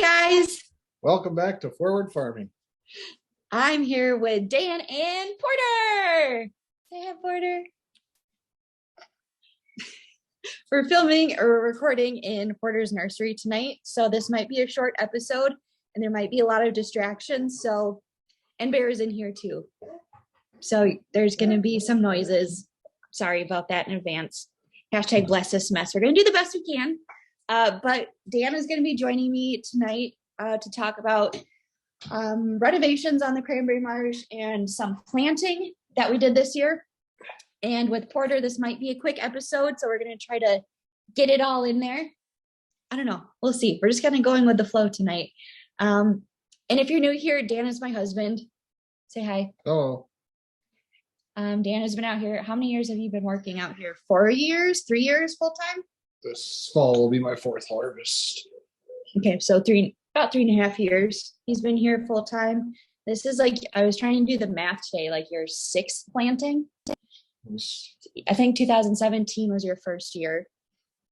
guys. Welcome back to Forward Farming. I'm here with Dan and Porter. Say hi, Porter. We're filming or recording in Porter's nursery tonight, so this might be a short episode and there might be a lot of distractions. And Bear's in here too. So there's going to be some noises. Sorry about that in advance. Hashtag bless this mess. We're going to do the best we can. But Dan is going to be joining me tonight to talk about renovations on the cranberry marsh and some planting that we did this year. And with Porter, this might be a quick episode, so we're going to try to get it all in there. I don't know. We'll see. We're just kind of going with the flow tonight. And if you're new here, Dan is my husband. Say hi. Oh. Dan has been out here. How many years have you been working out here? 4 years? 3 years full time? This fall will be my fourth harvest. Okay, so about 3.5 years he's been here full time. This is like, I was trying to do the math today, like your sixth planting. I think 2017 was your first year.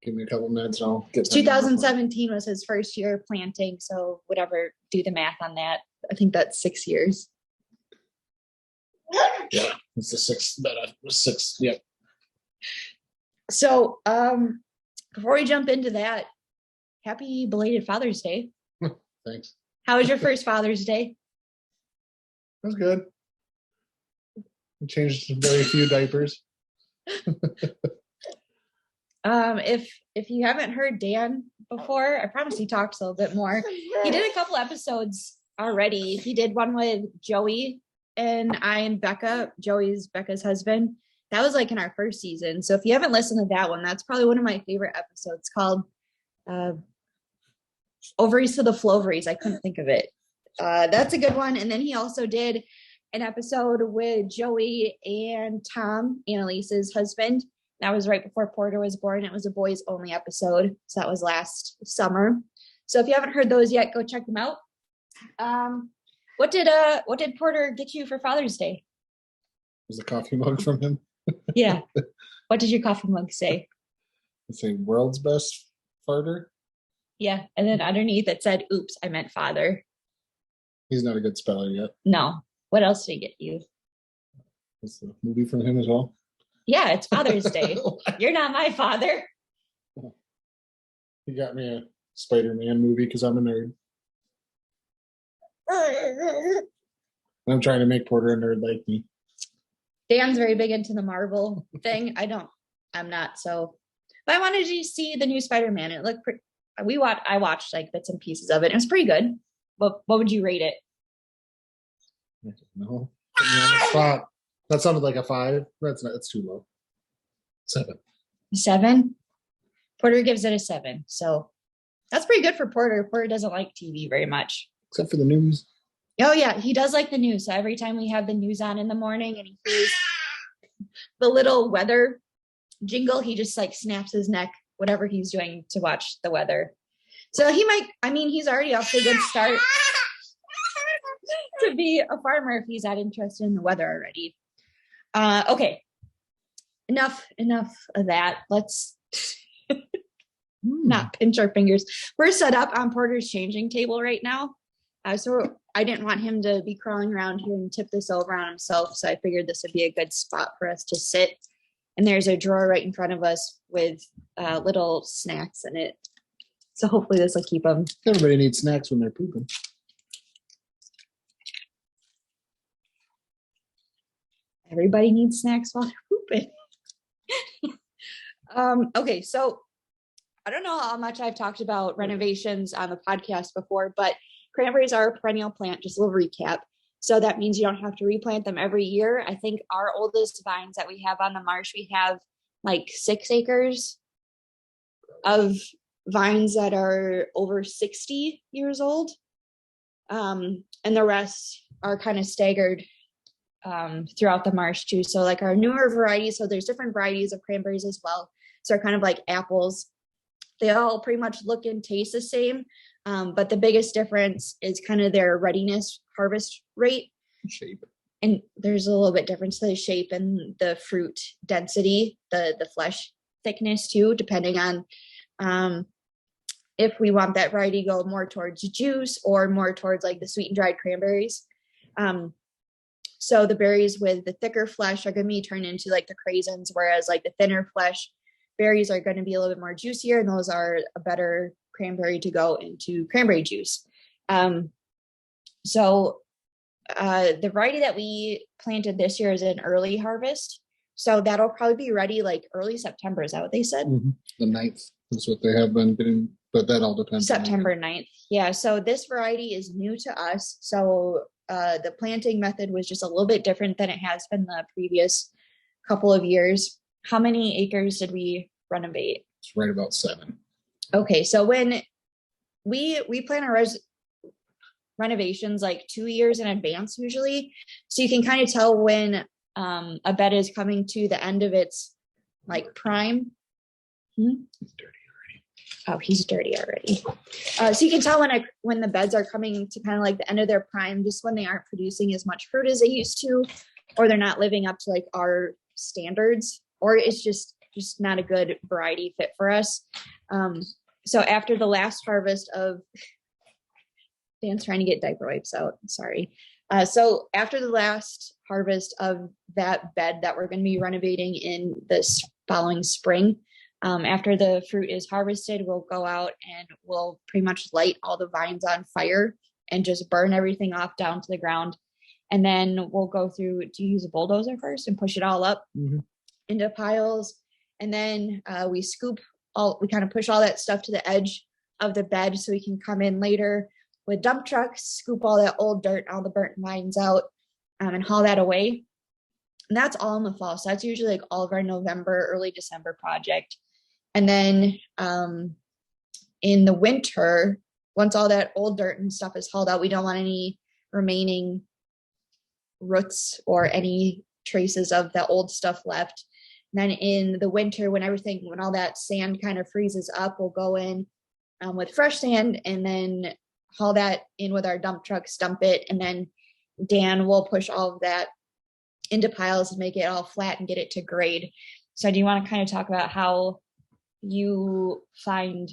Give me a couple minutes and I'll get 2017 was his first year planting, so whatever, do the math on that. I think that's 6 years. Yeah, it's the sixth. Yep. So before we jump into that, happy belated Father's Day. Thanks. How was your first Father's Day? It was good. I changed very few diapers. If you haven't heard Dan before, I promise he talks a little bit more. He did a couple episodes already. He did one with Joey and I and Becca. Joey's Becca's husband. That was like in our first season. So if you haven't listened to that one, that's probably one of my favorite episodes, called Ovaries to the Floveries. I couldn't think of it. That's a good one. And then he also did an episode with Joey and Tom, Annalise's husband. That was right before Porter was born. It was a boys only episode. So that was last summer. So if you haven't heard those yet, go check them out. What did Porter get you for Father's Day? Was a coffee mug from him. Yeah. What did your coffee mug say? It's a world's best farter. Yeah. And then underneath it said, oops, I meant father. He's not a good speller yet. No. What else did he get you? It's a movie from him as well. Yeah, it's Father's Day. You're not my father. He got me a Spider-Man movie because I'm a nerd. I'm trying to make Porter a nerd like me. Dan's very big into the Marvel thing. I'm not, so. But I wanted to see the new Spider-Man. It looked pretty. I watched like bits and pieces of it. It was pretty good. What would you rate it? I don't know. Put me on the spot. That sounded like a 5. It's too low. 7. 7? Porter gives it a 7. So that's pretty good for Porter. Porter doesn't like TV very much. Except for the news. Oh yeah, he does like the news. So every time we have the news on in the morning and he hears the little weather jingle, he just like snaps his neck, whatever he's doing, to watch the weather. So he's already off to a good start to be a farmer if he's that interested in the weather already. Okay. Enough of that. Let's not pinch our fingers. We're set up on Porter's changing table right now. So I didn't want him to be crawling around here and tip this over on himself. So I figured this would be a good spot for us to sit. And there's a drawer right in front of us with little snacks in it. So hopefully this will keep them. Everybody needs snacks when they're pooping. Everybody needs snacks while they're pooping. Okay, so I don't know how much I've talked about renovations on the podcast before, but cranberries are a perennial plant, just a little recap. So that means you don't have to replant them every year. I think our oldest vines that we have on the marsh, we have like 6 acres of vines that are over 60 years old. And the rest are kind of staggered throughout the marsh too. So like our newer varieties, so there's different varieties of cranberries as well. So they're kind of like apples. They all pretty much look and taste the same. But the biggest difference is kind of their readiness harvest rate. Shape. And there's a little bit difference to the shape and the fruit density, the flesh thickness too, depending on if we want that variety to go more towards juice or more towards like the sweet and dried cranberries. So the berries with the thicker flesh are going to be turned into like the craisins, whereas like the thinner flesh berries are going to be a little bit more juicier, and those are a better cranberry to go into cranberry juice. So the variety that we planted this year is an early harvest. So that'll probably be ready like early September. Is that what they said? Mm-hmm. The 9th is what they have been getting, but that all depends. September 9th. Yeah. So this variety is new to us. So the planting method was just a little bit different than it has been the previous couple of years. How many acres did we renovate? It's right about 7. Okay. So when we plan our renovations like 2 years in advance usually, so you can kind of tell when a bed is coming to the end of its like prime. It's dirty already. Oh, he's dirty already. So you can tell when the beds are coming to kind of like the end of their prime, just when they aren't producing as much fruit as they used to, or they're not living up to like our standards, or it's just not a good variety fit for us. So after the last harvest of Dan's trying to get diaper wipes out. Sorry. So after the last harvest of that bed that we're going to be renovating in this following spring, after the fruit is harvested, we'll go out and we'll pretty much light all the vines on fire and just burn everything off down to the ground. And then we'll go through to use a bulldozer first and push it all up into piles. And then we kind of push all that stuff to the edge of the bed so we can come in later with dump trucks, scoop all that old dirt, all the burnt vines out, and haul that away. And that's all in the fall. So that's usually like all of our November, early December project. And then in the winter, once all that old dirt and stuff is hauled out, we don't want any remaining roots or any traces of the old stuff left. And then in the winter, when all that sand kind of freezes up, we'll go in with fresh sand and then haul that in with our dump trucks, dump it, and then Dan will push all of that into piles and make it all flat and get it to grade. So do you want to kind of talk about how you find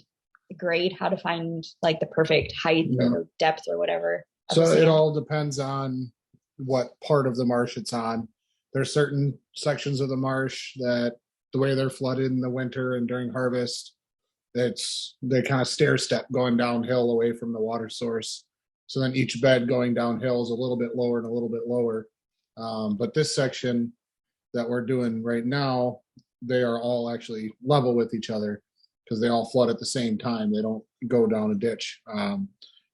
grade, how to find like the perfect height or depth or whatever? So it all depends on what part of the marsh it's on. There's certain sections of the marsh that the way they're flooded in the winter and during harvest, they kind of stair step going downhill away from the water source. So then each bed going downhill is a little bit lower and a little bit lower. But this section that we're doing right now, they are all actually level with each other because they all flood at the same time. They don't go down a ditch.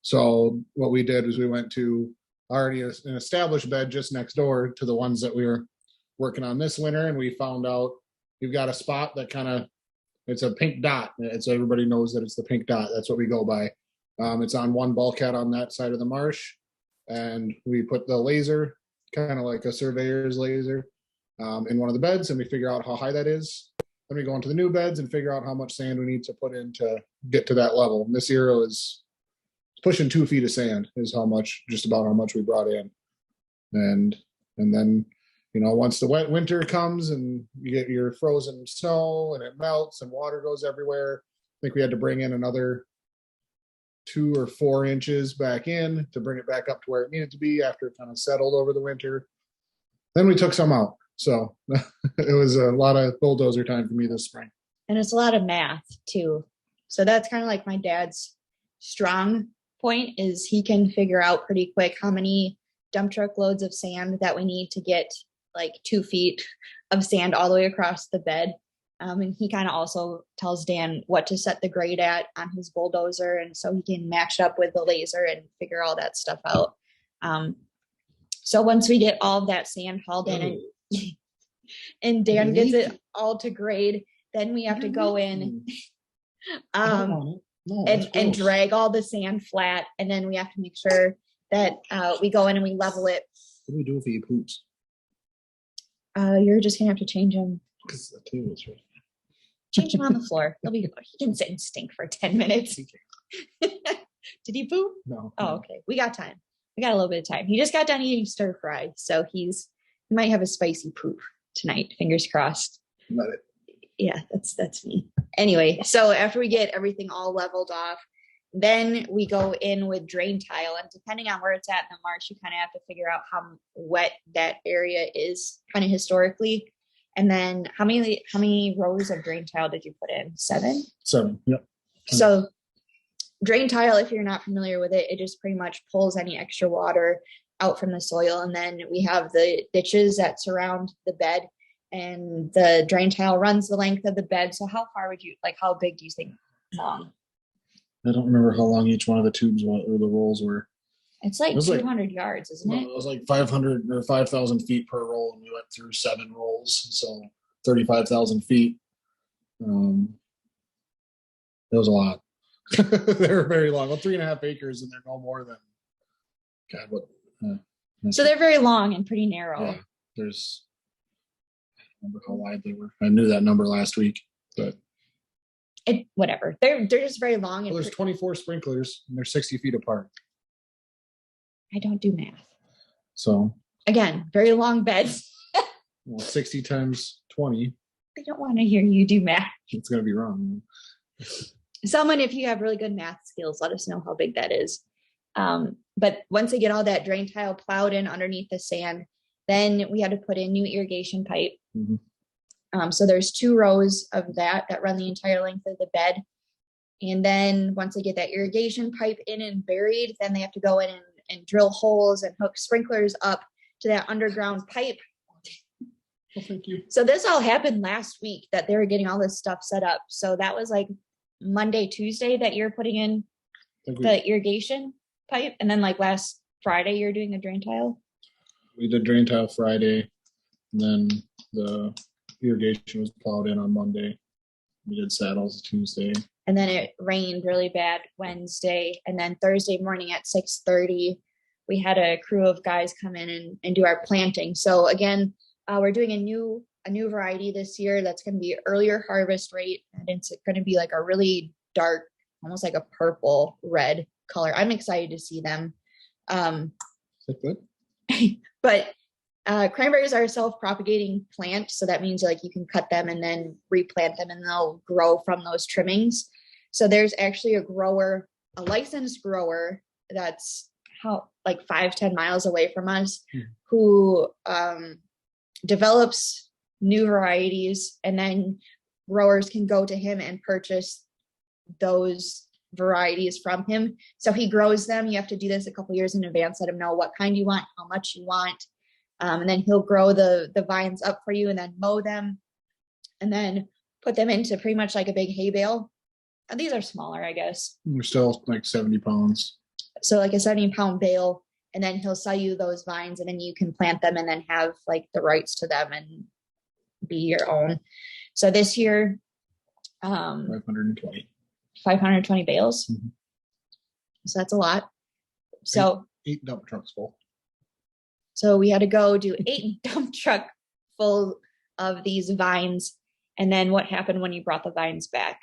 So what we did was we went to already an established bed just next door to the ones that we were working on this winter. And we found out you've got a spot that kind of, it's a pink dot. It's everybody knows that it's the pink dot. That's what we go by. It's on one bulkhead on that side of the marsh. And we put the laser, kind of like a surveyor's laser, in one of the beds, and we figure out how high that is. Then we go into the new beds and figure out how much sand we need to put in to get to that level. And this year is pushing 2 feet of sand is just about how much we brought in. And then, once the wet winter comes and you get your frozen snow and it melts and water goes everywhere, I think we had to bring in another 2 or 4 inches back in to bring it back up to where it needed to be after it kind of settled over the winter. Then we took some out. So it was a lot of bulldozer time for me this spring. And it's a lot of math too. So that's kind of like my dad's strong point, is he can figure out pretty quick how many dump truck loads of sand that we need to get like 2 feet of sand all the way across the bed. And he kind of also tells Dan what to set the grade at on his bulldozer. And so he can match up with the laser and figure all that stuff out. So once we get all of that sand hauled in and Dan gets it all to grade, then we have to go in and drag all the sand flat. And then we have to make sure that we go in and we level it. What do we do if he poops? You're just gonna have to change him. Because the table's right. Change him on the floor. He can sit and stink for 10 minutes. Did he poop? No. Oh, okay. We got time. We got a little bit of time. He just got done eating stir fry, so he might have a spicy poop tonight. Fingers crossed. Let it. Yeah, that's me. Anyway, so after we get everything all leveled off, then we go in with drain tile, and depending on where it's at in the marsh, you kind of have to figure out how wet that area is kind of historically. And then how many rows of drain tile did you put in? 7? 7. Yep. So drain tile, if you're not familiar with it, it just pretty much pulls any extra water out from the soil. And then we have the ditches that surround the bed, and the drain tile runs the length of the bed. So how far would you, like, how big do you think long? I don't remember how long each one of the tubes or the rolls were. It's like 200 yards, isn't it? It was like 500 or 5,000 feet per roll, and we went through 7 rolls, so 35,000 feet. It was a lot. They were very long. Well, 3.5 acres, and they're no more than God. What? So they're very long and pretty narrow. Yeah, I don't remember how wide they were. I knew that number last week, but whatever. They're just very long. Well, there's 24 sprinklers, and they're 60 feet apart. I don't do math. So again, very long beds. Well, 60 times 20. They don't want to hear you do math. It's going to be wrong. Someone, if you have really good math skills, let us know how big that is. But once they get all that drain tile plowed in underneath the sand, then we had to put in new irrigation pipe. Mm-hmm. So there's 2 rows of that run the entire length of the bed. And then once they get that irrigation pipe in and buried, then they have to go in and drill holes and hook sprinklers up to that underground pipe. Well, thank you. So this all happened last week, that they were getting all this stuff set up. So that was like Monday, Tuesday that you're putting in the irrigation pipe. And then like last Friday, you're doing a drain tile. We did drain tile Friday, and then the irrigation was plowed in on Monday. We did saddles Tuesday. And then it rained really bad Wednesday. And then Thursday morning at 6:30, we had a crew of guys come in and do our planting. So again, we're doing a new variety this year that's going to be earlier harvest rate, and it's going to be like a really dark, almost like a purple red color. I'm excited to see them. Is that good? But cranberries are a self-propagating plant, so that means like you can cut them and then replant them, and they'll grow from those trimmings. So there's actually a licensed grower that's like 5-10 miles away from us, who develops new varieties, and then growers can go to him and purchase those varieties from him. So he grows them. You have to do this a couple years in advance, let him know what kind you want, how much you want. And then he'll grow the vines up for you and then mow them and then put them into pretty much like a big hay bale. And these are smaller, I guess. They're still like 70 pounds. So like a 70-pound bale, and then he'll sell you those vines, and then you can plant them and then have like the rights to them and be your own. So this year, 520 bales. Mm-hmm. So that's a lot. So 8 dump trucks full. So we had to go do 8 dump truck full of these vines. And then what happened when you brought the vines back?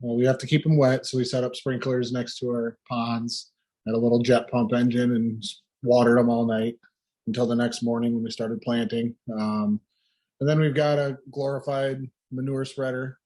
Well, we have to keep them wet, so we set up sprinklers next to our ponds, had a little jet pump engine, and watered them all night until the next morning when we started planting. And then we've got a glorified manure spreader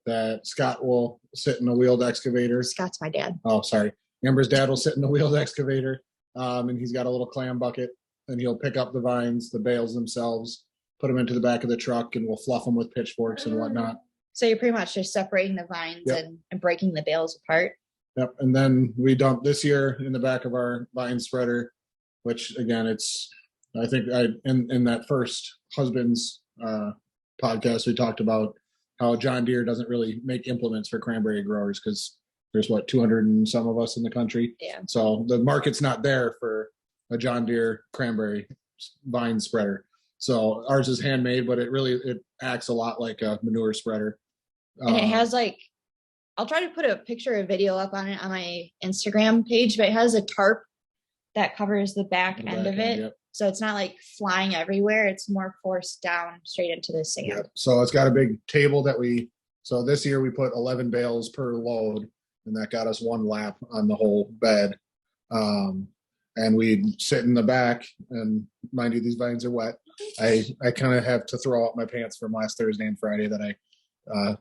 that Scott will sit in a wheeled excavator. Scott's my dad. Oh, sorry. Amber's dad will sit in the wheeled excavator, and he's got a little clam bucket, and he'll pick up the vines, the bales themselves, put them into the back of the truck, and we'll fluff them with pitchforks and whatnot. So you're pretty much just separating the vines and breaking the bales apart. Yep. And then we dumped this year in the back of our vine spreader, which again, I think in that first husband's podcast, we talked about how John Deere doesn't really make implements for cranberry growers because there's 200 and some of us in the country. Yeah. So the market's not there for a John Deere cranberry vine spreader. So ours is handmade, but it acts a lot like a manure spreader. And it has I'll try to put a picture or video up on it on my Instagram page, but it has a tarp that covers the back end of it. Yep. So it's not like flying everywhere. It's more forced down straight into the sand. Yep. So it's got a big table so this year we put 11 bales per load, and that got us 1 lap on the whole bed. And we'd sit in the back, and mind you, these vines are wet. I kind of have to throw out my pants from last Thursday and Friday that I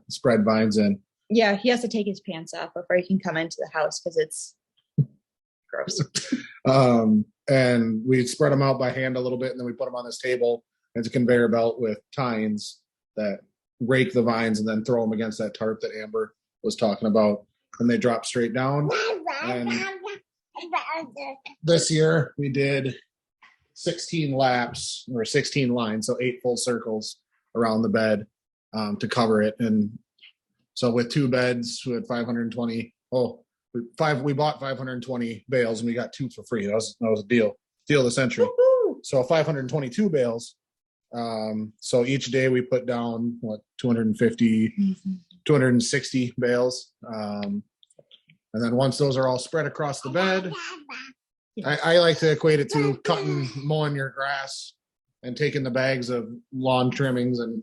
spread vines in. Yeah, he has to take his pants off before he can come into the house because it's gross. And we spread them out by hand a little bit, and then we put them on this table. It's a conveyor belt with tines that rake the vines and then throw them against that tarp that Amber was talking about, and they drop straight down. And this year we did 16 laps or 16 lines, so 8 full circles around the bed to cover it. And so with 2 beds, we had 520. We bought 520 bales and we got 2 for free. That was a deal of the century. Woo-hoo! So 522 bales. So each day we put down 250, 260 bales. And then once those are all spread across the bed, I like to equate it to mowing your grass and taking the bags of lawn trimmings and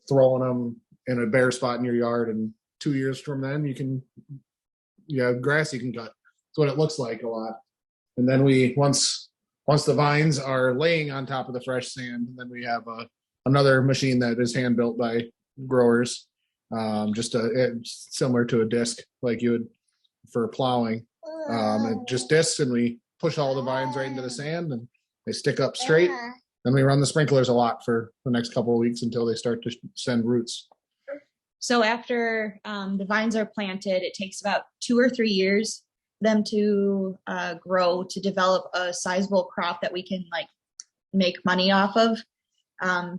throwing them in a bare spot in your yard. And 2 years from then, you have grass you can cut. That's what it looks like a lot. And then once the vines are laying on top of the fresh sand, then we have another machine that is hand built by growers, it's similar to a disc like you would for plowing. It just discs, and we push all the vines right into the sand, and they stick up straight. Then we run the sprinklers a lot for the next couple of weeks until they start to send roots. So after the vines are planted, it takes about 2 or 3 years for them to grow to develop a sizable crop that we can make money off of.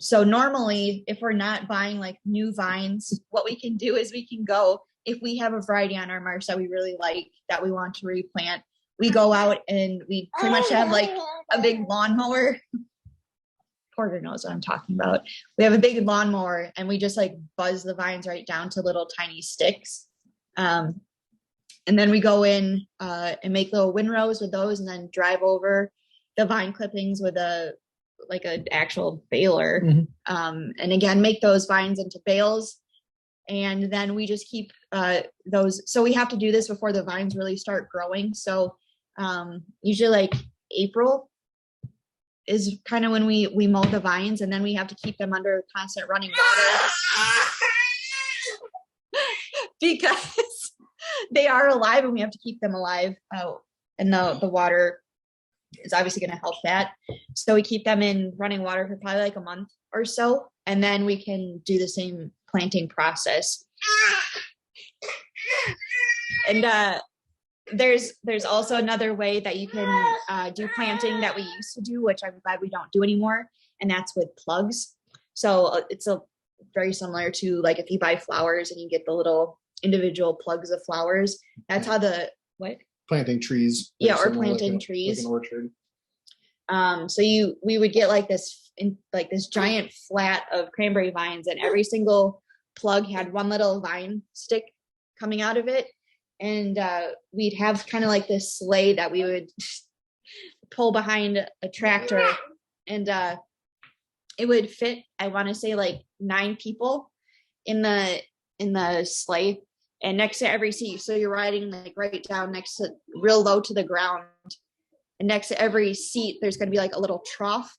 So normally, if we're not buying new vines, what we can do is we can go, if we have a variety on our marsh that we really like, that we want to replant, we go out and we pretty much have a big lawnmower. Porter knows what I'm talking about. We have a big lawnmower and we just buzz the vines right down to little tiny sticks. And then we go in and make little windrows with those, and then drive over the vine clippings with an actual baler. Mm-hmm. And again, make those vines into bales. And then we just keep those. So we have to do this before the vines really start growing. So usually April is kind of when we mow the vines, and then we have to keep them under constant running water because they are alive and we have to keep them alive. And the water is obviously going to help that. So we keep them in running water for probably a month or so, and then we can do the same planting process. And there's also another way that you can do planting that we used to do, which I'm glad we don't do anymore, and that's with plugs. So it's very similar to if you buy flowers and you get the little individual plugs of flowers. That's how planting trees. Yeah, or planting trees. Like an orchard. So we would get this giant flat of cranberry vines, and every single plug had one little vine stick coming out of it. And we'd have kind of this sleigh that we would pull behind a tractor, and it would fit, I want to say 9 people in the sleigh, and next to every seat. So you're riding right down next to, real low to the ground. And next to every seat, there's going to be a little trough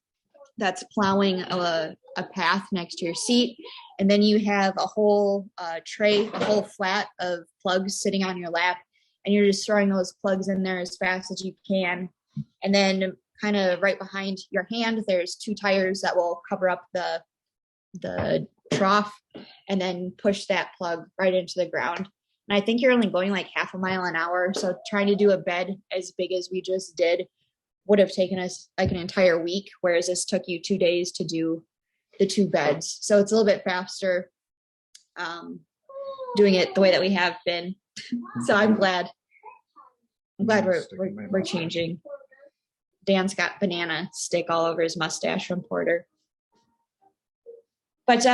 that's plowing a path next to your seat. And then you have a whole tray, a whole flat of plugs sitting on your lap, and you're just throwing those plugs in there as fast as you can. And then kind of right behind your hand, there's 2 tires that will cover up the trough, and then push that plug right into the ground. And I think you're only going half a mile an hour. So trying to do a bed as big as we just did would have taken us an entire week, whereas this took you 2 days to do the 2 beds. So it's a little bit faster doing it the way that we have been. So I'm glad we're changing. Dan's got banana stick all over his mustache from Porter. But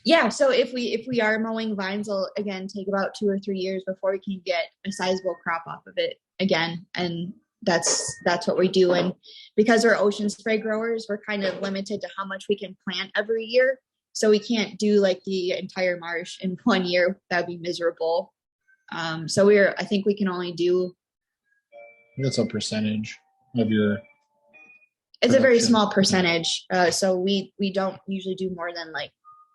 yeah, so if we are mowing vines, it'll again take about 2 or 3 years before we can get a sizable crop off of it again. And that's what we do. And because we're ocean spray growers, we're kind of limited to how much we can plant every year. So we can't do the entire marsh in 1 year. That'd be miserable. So I think we can only do. That's a percentage of your. It's a very production. small percentage. So we don't usually do more than like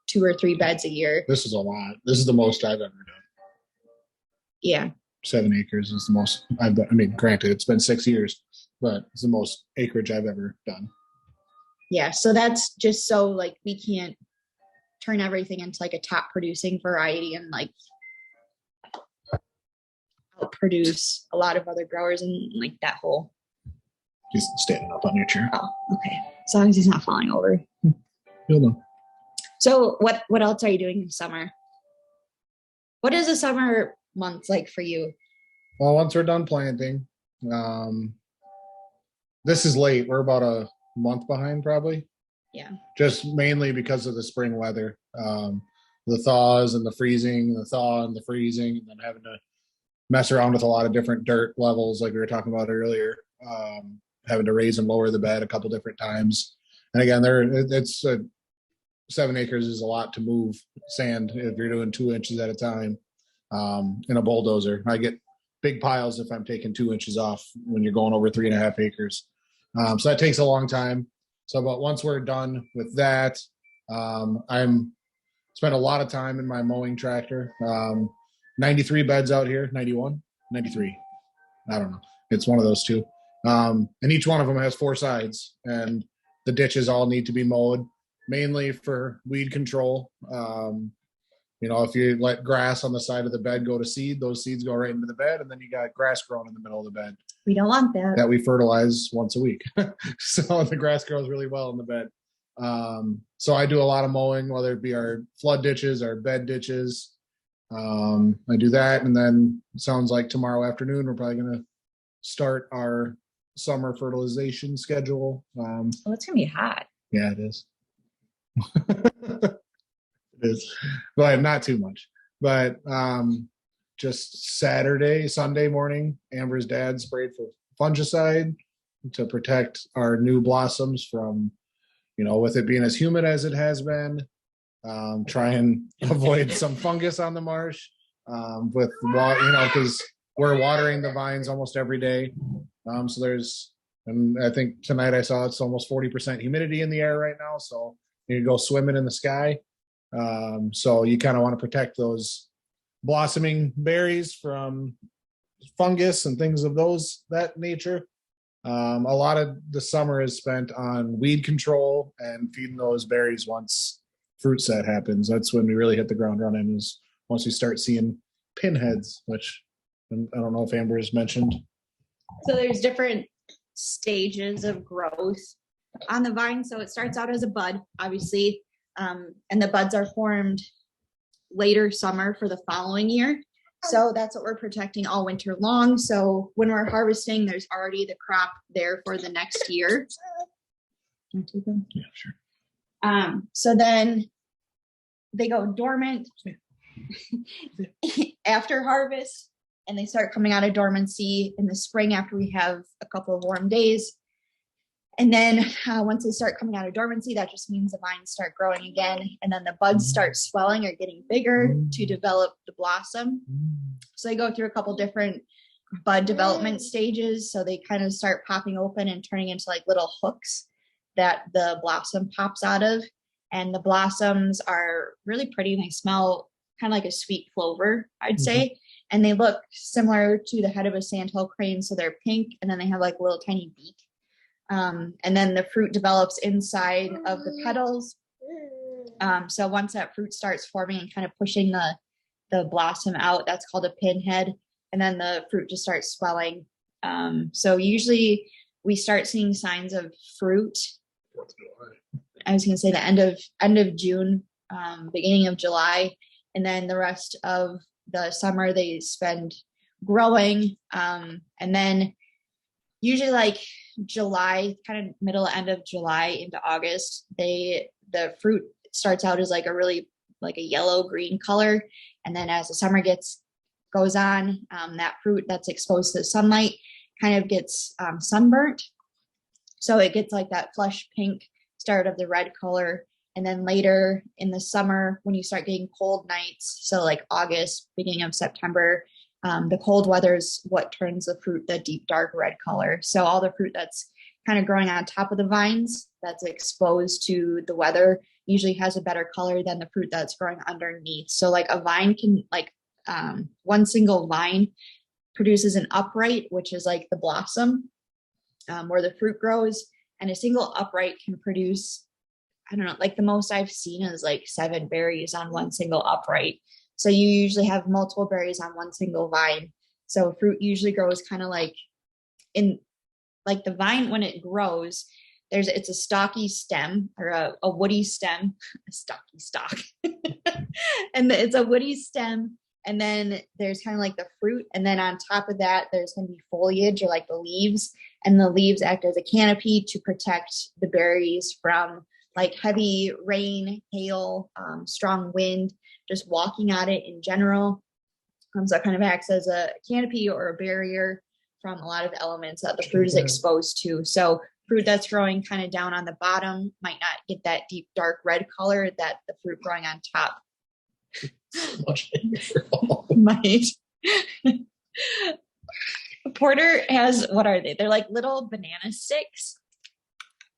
2 or 3 beds a year. This is a lot. This is the most I've ever done. Yeah. 7 acres is the most I've done. I mean, granted, it's been 6 years, but it's the most acreage I've ever done. Yeah. So that's just so like we can't turn everything into like a top producing variety and like outproduce a lot of other growers and like that whole. He's standing up on your chair. Oh, okay. As long as he's not falling over. You'll know. So what else are you doing in summer? What is a summer month like for you? Well, once we're done planting, this is late. We're about a month behind probably. Yeah. Just mainly because of the spring weather. The thaws and the freezing, the thaw and the freezing, and then having to mess around with a lot of different dirt levels like we were talking about earlier. Having to raise and lower the bed a couple different times. And again, it's 7 acres is a lot to move sand if you're doing 2 inches at a time in a bulldozer. I get big piles if I'm taking 2 inches off when you're going over 3.5 acres. So that takes a long time. So, but once we're done with that, I'm spent a lot of time in my mowing tractor. 93 beds out here, 91, 93. I don't know. It's one of those two. And each one of them has 4 sides, and the ditches all need to be mowed, mainly for weed control. If you let grass on the side of the bed go to seed, those seeds go right into the bed, and then you got grass growing in the middle of the bed. We don't want that. That we fertilize once a week. So the grass grows really well in the bed. So I do a lot of mowing, whether it be our flood ditches, our bed ditches. I do that, and then it sounds like tomorrow afternoon we're probably going to start our summer fertilization schedule. It's gonna be hot. Yeah, it is. It is, but not too much. But just Sunday morning, Amber's dad sprayed for fungicide to protect our new blossoms from, with it being as humid as it has been. Try and avoid some fungus on the marsh with water, because we're watering the vines almost every day. And I think tonight I saw it's almost 40% humidity in the air right now. So you can go swimming in the sky. So you kind of want to protect those blossoming berries from fungus and things of that nature. A lot of the summer is spent on weed control and feeding those berries once fruit set happens. That's when we really hit the ground running, is once we start seeing pinheads, which I don't know if Amber has mentioned. So there's different stages of growth on the vine. So it starts out as a bud, obviously, and the buds are formed later summer for the following year. So that's what we're protecting all winter long. So when we're harvesting, there's already the crop there for the next year. Can I take them? Yeah, sure. So then they go dormant after harvest, and they start coming out of dormancy in the spring after we have a couple of warm days. And then once they start coming out of dormancy, that just means the vines start growing again. And then the buds start swelling or getting bigger to develop the blossom. So they go through a couple different bud development stages. So they kind of start popping open and turning into like little hooks that the blossom pops out of. And the blossoms are really pretty. They smell kind of like a sweet clover, I'd say. And they look similar to the head of a sandhill crane. So they're pink, and then they have like a little tiny beak. And then the fruit develops inside of the petals. So once that fruit starts forming and kind of pushing the blossom out, that's called a pinhead. And then the fruit just starts swelling. So usually we start seeing signs of fruit. I was going to say the end of June, beginning of July, and then the rest of the summer they spend growing. And then usually like July, kind of middle end of July into August, the fruit starts out as like a really like a yellow green color, and then as the summer goes on, that fruit that's exposed to the sunlight kind of gets sunburnt, so it gets like that flush pink start of the red color. And then later in the summer, when you start getting cold nights, so like August, beginning of September, the cold weather is what turns the fruit the deep dark red color. So all the fruit that's kind of growing on top of the vines that's exposed to the weather usually has a better color than the fruit that's growing underneath. So like a vine can one single vine produces an upright, which is like the blossom where the fruit grows, and a single upright can produce, I don't know, like the most I've seen is like 7 berries on one single upright. So you usually have multiple berries on one single vine. So fruit usually grows kind of like in like the vine when it grows, it's a stocky stem or a woody stem, a stocky stalk. And it's a woody stem. And then there's kind of like the fruit. And then on top of that, there's going to be foliage or like the leaves. And the leaves act as a canopy to protect the berries from like heavy rain, hail, strong wind, just walking on it in general. So it kind of acts as a canopy or a barrier from a lot of elements that the fruit is exposed to. So fruit that's growing kind of down on the bottom might not get that deep, dark red color that the fruit growing on top might. Porter has, what are they? They're like little banana sticks.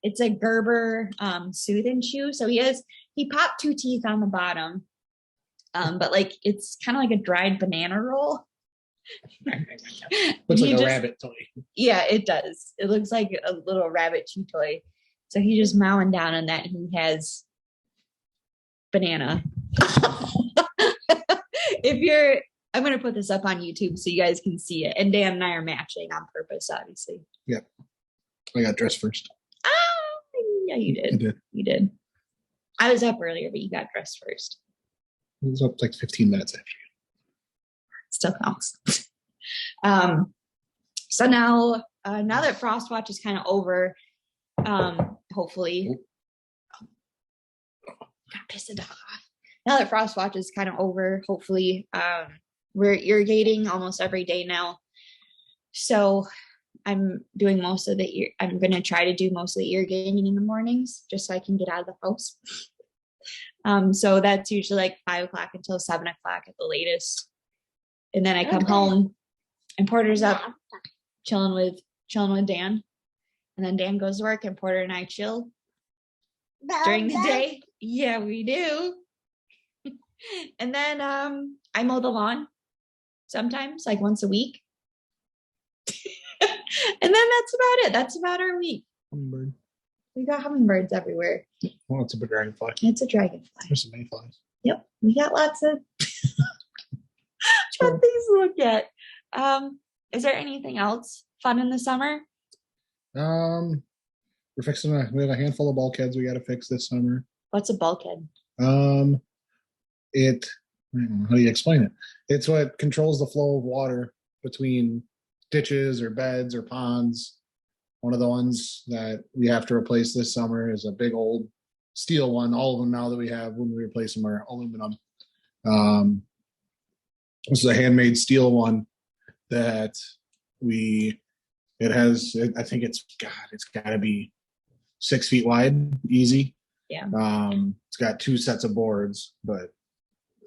It's a Gerber Soothe and Chew. So he popped 2 teeth on the bottom, but like it's kind of like a dried banana roll. Looks like a rabbit toy. Yeah, it does. It looks like a little rabbit chew toy. So he's just mowing down on that. He has banana. I'm going to put this up on YouTube so you guys can see it. And Dan and I are matching on purpose, obviously. Yep. I got dressed first. Yeah, you did. I did. You did. I was up earlier, but you got dressed first. It was up like 15 minutes after you. Still counts. So now that Frost Watch is kind of over, hopefully, gotta piss the dog off. Now that Frost Watch is kind of over, hopefully, we're irrigating almost every day now. So I'm doing I'm going to try to do most of the irrigating in the mornings just so I can get out of the house. So that's usually like 5 o'clock until 7 o'clock at the latest. And then I come home and Porter's up chilling with Dan. And then Dan goes to work and Porter and I chill during the day. Yeah, we do. And then I mow the lawn sometimes, like once a week. And then that's about it. That's about our week. Hummingbird. We got hummingbirds everywhere. Well, it's a dragonfly. It's a dragonfly. There's some mayflies. Yep. We got lots of fun things to look at. Is there anything else fun in the summer? We're we have a handful of bulkheads we got to fix this summer. What's a bulkhead? How do you explain it? It's what controls the flow of water between ditches or beds or ponds. One of the ones that we have to replace this summer is a big old steel one. All of them now that we have when we replace them are aluminum. This is a handmade steel one that I think it's got to be 6 feet wide, easy. Yeah. It's got 2 sets of boards, but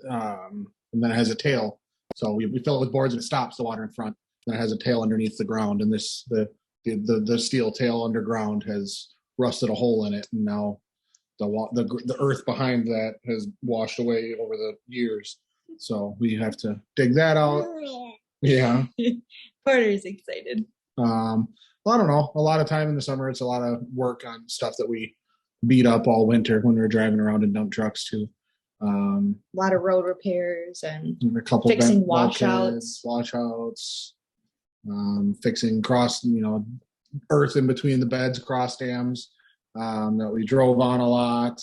and then it has a tail. So we fill it with boards and it stops the water in front. Then it has a tail underneath the ground, and the steel tail underground has rusted a hole in it, and now the earth behind that has washed away over the years. So we have to dig that out. Yeah. Porter's excited. Well, I don't know. A lot of time in the summer, it's a lot of work on stuff that we beat up all winter when we were driving around in dump trucks too. A lot of road repairs and a couple fixing washouts, fixing earth in between the beds, cross dams that we drove on a lot.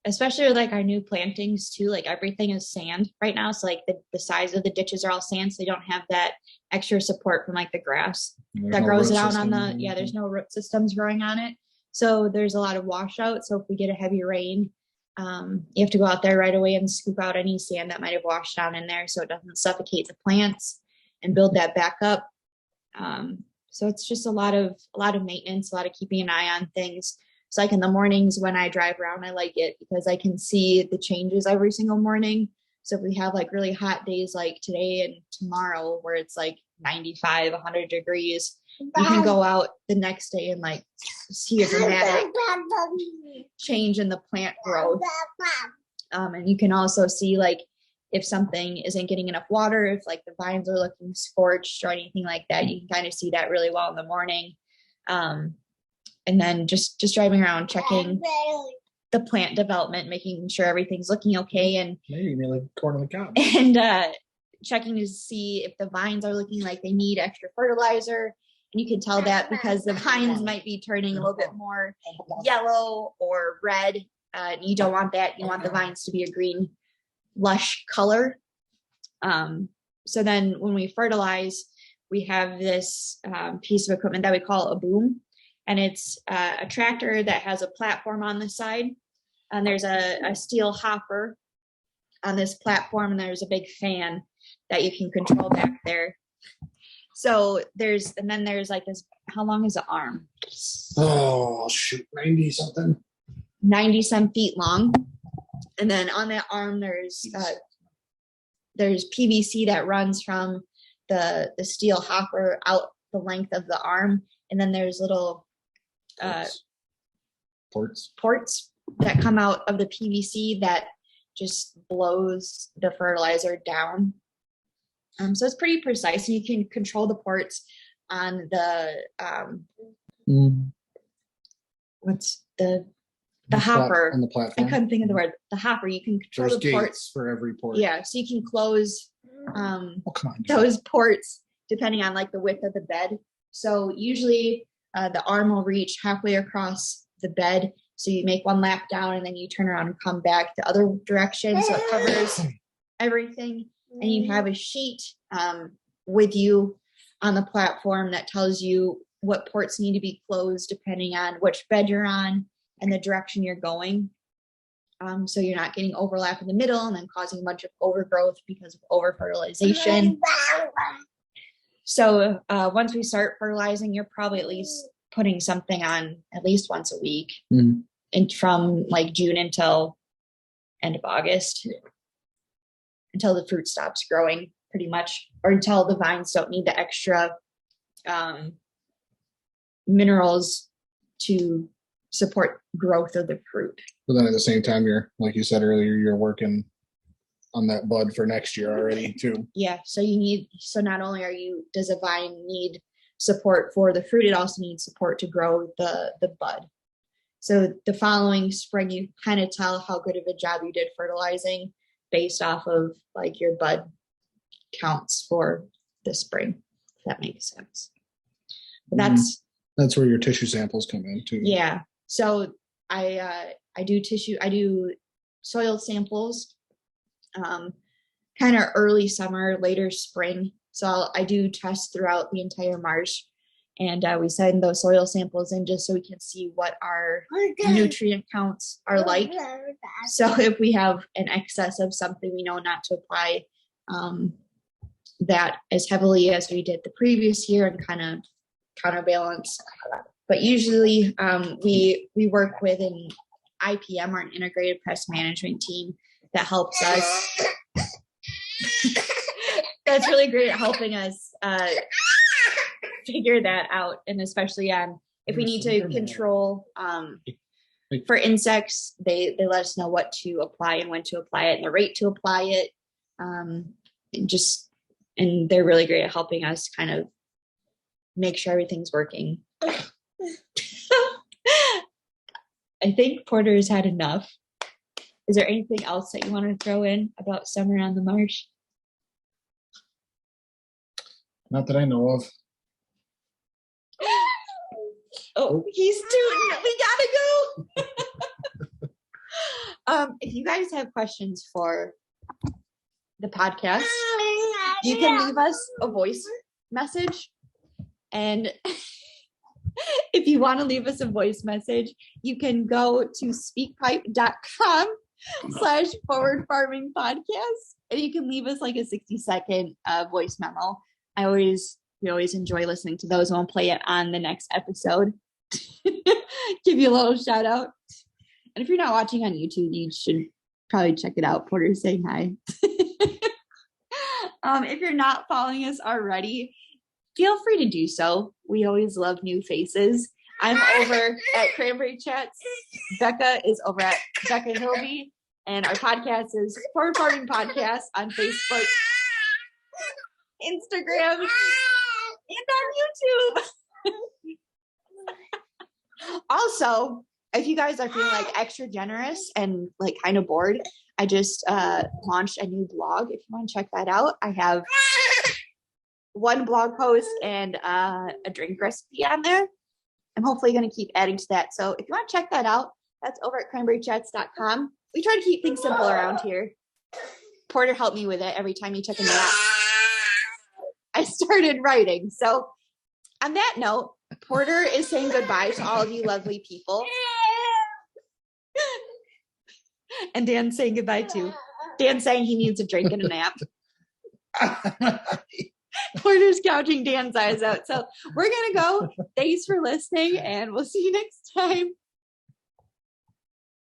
Especially with like our new plantings too, like everything is sand right now. So like the sides of the ditches are all sand, so they don't have that extra support from like the grass that grows down on there's no root systems growing on it. So there's a lot of washout. So if we get a heavy rain, you have to go out there right away and scoop out any sand that might have washed down in there so it doesn't suffocate the plants and build that back up. So it's just a lot of maintenance, a lot of keeping an eye on things. So like in the mornings when I drive around, I like it because I can see the changes every single morning. So if we have like really hot days like today and tomorrow where it's like 95, 100 degrees. You can go out the next day and like see a dramatic change in the plant growth. And you can also see like if something isn't getting enough water, if like the vines are looking scorched or anything like that, you can kind of see that really well in the morning. And then just driving around, checking the plant development, making sure everything's looking okay, and maybe like corn on the cob. And checking to see if the vines are looking like they need extra fertilizer. And you can tell that because the vines might be turning a little bit more yellow or red. And you don't want that. You want the vines to be a green, lush color. So then when we fertilize, we have this piece of equipment that we call a boom. And it's a tractor that has a platform on the side. And there's a steel hopper on this platform. And there's a big fan that you can control back there. So there's like this, how long is the arm? Oh, shoot, 90 something. 90 some feet long. And then on that arm, there's PVC that runs from the steel hopper out the length of the arm. And then there's little ports that come out of the PVC that just blows the fertilizer down. So it's pretty precise, and you can control the ports on the what's the hopper on the platform. I couldn't think of the word. The hopper, you can control There's the ports gates for every port. Yeah, so you can close those ports depending on like the width of the bed. So usually the arm will reach halfway across the bed. So you make one lap down and then you turn around and come back the other direction. So it covers everything. And you have a sheet with you on the platform that tells you what ports need to be closed depending on which bed you're on and the direction you're going. So you're not getting overlap in the middle and then causing a bunch of overgrowth because of over-fertilization. So once we start fertilizing, you're probably at least putting something on at least once a week, and from like June until end of August, until the fruit stops growing pretty much, or until the vines don't need the extra minerals to support growth of the fruit. But then at the same time, you're, like you said earlier, you're working on that bud for next year already too. Yeah. So not only does a vine need support for the fruit, it also needs support to grow the bud. So the following spring, you kind of tell how good of a job you did fertilizing based off of like your bud counts for the spring, if that makes sense. But that's where your tissue samples come in too. Yeah. So I do soil samples kind of early summer, later spring. So I do tests throughout the entire marsh, and we send those soil samples in just so we can see what our nutrient counts are like. So if we have an excess of something, we know not to apply that as heavily as we did the previous year and kind of counterbalance. But usually we work with an IPM, or an integrated pest management team, that helps us. That's really great at helping us figure that out. And especially if we need to control for insects, they let us know what to apply and when to apply it and the rate to apply it. And they're really great at helping us kind of make sure everything's working. I think Porter has had enough. Is there anything else that you want to throw in about summer on the marsh? Not that I know of. Oh, he's tooting. We gotta go. If you guys have questions for the podcast, you can leave us a voice message. And if you want to leave us a voice message, you can go to speakpipe.com/forwardfarmingpodcast, and you can leave us like a 60-second voice memo. We always enjoy listening to those, and we'll play it on the next episode. Give you a little shout out. And if you're not watching on YouTube, you should probably check it out. Porter's saying hi. If you're not following us already, feel free to do so. We always love new faces. I'm over at Cranberry Chats. Becca is over at Becca Hilby. And our podcast is Forward Farming Podcast on Facebook, Instagram, and on YouTube. Also, if you guys are feeling like extra generous and like kind of bored, I just launched a new blog. If you want to check that out, I have one blog post and a drink recipe on there. I'm hopefully going to keep adding to that. So if you want to check that out, that's over at cranberrychats.com. We try to keep things simple around here. Porter helped me with it every time he took a nap. I started writing. So on that note, Porter is saying goodbye to all of you lovely people. And Dan's saying goodbye too. Dan's saying he needs a drink and a nap. Porter's gouging Dan's eyes out. So we're going to go. Thanks for listening, and we'll see you next time.